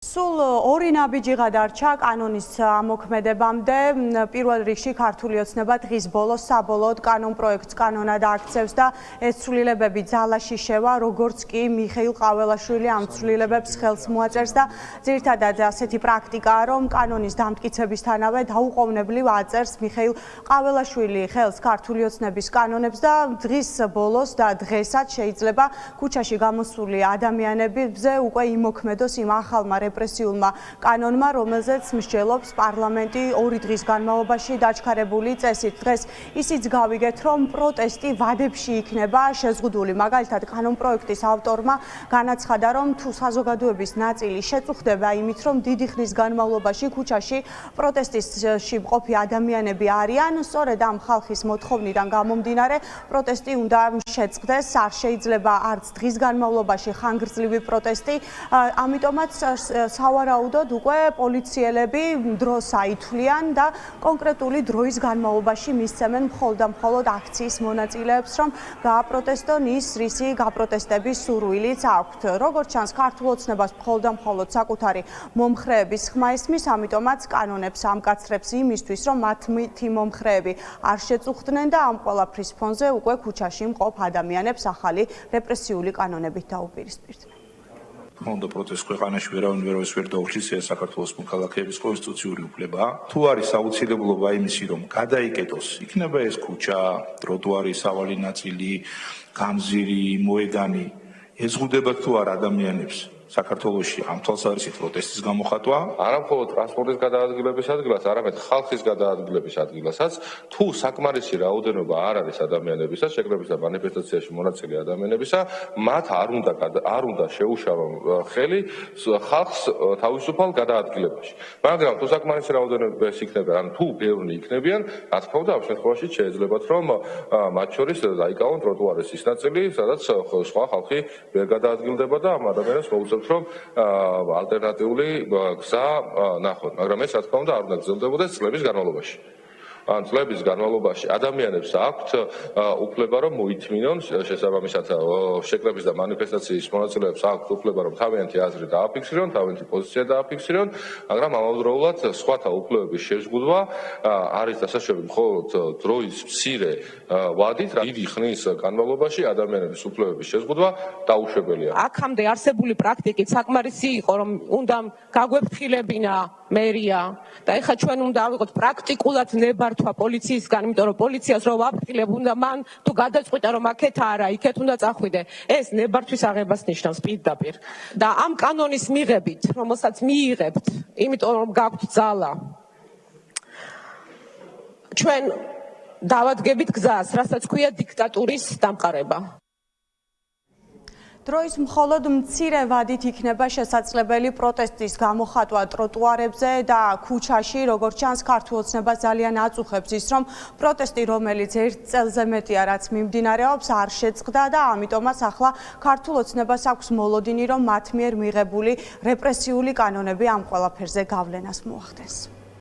სულ ორი ნაბიჯი გადარჩა კანონის ამოქმედებამდე. პირველ რიგში ქართული ოცნება დღის ბოლოს საბოლოოდ კანონ პროექტს კანონად აქცევს და ეს ცვლილებები ძალაში შევა, როგორც კი მიხეილ ყაველაშვილი ამ ცვლილებებს ხელს მოაწერს და ძირითადად ასეთი პრაქტიკაა, რომ კანონის დამტკიცებისთანავე დაუყოვნებლივ აწერს მიხეილ ყაველაშვილი ხელს ქართული ოცნების კანონებს და დღის ბოლოს და დღესაც შეიძლება ქუჩაში გამოსული ადამიანებზე უკვე იმოქმედოს იმ ახალმა რეპრესიულმა კანონმა, რომელზეც მსჯელობს პარლამენტი 2 დღის განმავლობაში დაჩქარებული წესით. დღეს ისიც გავიგეთ, რომ პროტესტი ვადებში იქნება შეზღუდული. მაგალითად, კანონ პროექტის ავტორმა განაცხადა, რომ თუ საზოგადოების ნაწილი შეწუხდება იმით, რომ დიდი ხნის განმავლობაში ქუჩაში პროტესტში მყოფი ადამიანები არიან, სწორედ ამ ხალხის მოთხოვნიდან გამომდინარე, პროტესტი უნდა შეწყდეს. არ შეიძლება არც დღის განმავლობაში ხანგრძლივი პროტესტი, ამიტომაც სავარაუდოდ უკვე პოლიციელები დროს აითვლიან და კონკრეტული დროის განმავლობაში მისცემენ მხოლოდ აქციის მონაწილეებს, რომ გააპროტესტონ ის, რისი გაპროტესტების სურვილიც აქვთ. როგორც ჩანს, ქართულ ოცნებას მხოლოდ საკუთარი მომხრეების ხმა ისმის, ამიტომაც კანონებს ამკაცრებს იმისთვის, რომ მათი მომხრეები არ შეწუხდნენ და ამ ყველაფრის ფონზე უკვე ქუჩაში მყოფ ადამიანებს ახალი რეპრესიული კანონებით დაუპირისპირდნენ. Onda პროტესტს ქვეყანაში ვერავის ვერ დაუჩის, ეს საქართველოს მოქალაქეების კონსტიტუციური უფლებაა. თუ არის აუცილებლობა იმისი, რომ გადაიკეტოს, იქნება ეს ქუჩა, ტროტუარი, სავალი ნაწილი, გამზირი, მოედანი, ეზღუდება თუ არა ადამიანებს საქართველოში ამ თვალსაზრისით პროტესტის გამოხატვა, არა მხოლოდ ტრანსპორტის გადაადგილების ადგილას, არამედ ხალხის გადაადგილების ადგილასაც, თუ საკმარისი რაოდენობა არ არის ადამიანებისა, შეკრებისა მანიფესტაციაში მონაწილე ადამიანებისა, მათ არ უნდა შეუშალონ ხელი ხალხს თავისუფალ გადაადგილებაში. მაგრამ თუ საკმარისი რაოდენობა იქნება, ან თუ ბევრი იქნებიან, რა თქმა უნდა, ამ შემთხვევაში შეეძლებათ, რომ მათ შორის დაიკავონ ტროტუარის ის ნაწილი, სადაც სხვა ხალხი ვერ გადაადგილდება და ამ ადამიანებს მოუწევთ რომ ალტერნატიული გზა ნახოთ, მაგრამ ეს რა თქმა უნდა არ უნდა გრძელდებოდეს წლების განმავლობაში. ან წლების განმავლობაში ადამიანებს აქვთ უფლება რომ მოითმინონ შესაბამისად შეკრების და მანიფესტაციის მონაწილეებს აქვთ უფლება რომ თავიანთი აზრი დააფიქსირონ, თავიანთი პოზიცია დააფიქსირონ, მაგრამ ამავდროულად სხვათა უფლებების შეზღუდვა არის დასაშვები მხოლოდ დროის მცირე ვადით, დიდი ხნის განმავლობაში ადამიანების უფლებების შეზღუდვა დაუშვებელია. აქამდე არსებული პრაქტიკით საკმარისი იყო რომ უნდა გაგვეფრთხილებინა მერია და ეხლა ჩვენ უნდა ავიღოთ პრაქტიკულად ნებართვა პოლიციისგან, იმიტომ რომ პოლიციას რო ვაფრთხილებ, უნდა მან თუ გადაწყვიტა რომ აქეთ არა, იქეთ უნდა წახვიდე. ეს ნებართვის აღებას ნიშნავს პირდაპირ. და ამ კანონის მიღებით, რომელსაც მიიღებთ, იმიტომ რომ გაქვთ ძალა, ჩვენ დავადგებით გზას, რასაც ქვია დიქტატურის დამყარება. დროის მხოლოდ მცირე ვადით იქნება შესაძლებელი პროტესტის გამოხატვა ტროტუარებზე და ქუჩაში, როგორც ჩანს, ქართულ ოცნებას ძალიან აწუხებს ის, რომ პროტესტი, რომელიც 1 წელზე მეტია რაც მიმდინარეობს, არ შეწყდა და ამიტომაც ახლა ქართულ ოცნებას აქვს მოლოდინი, რომ მათ მიერ მიღებული რეპრესიული კანონები ამ ყველაფერზე გავლენას მოახდენს.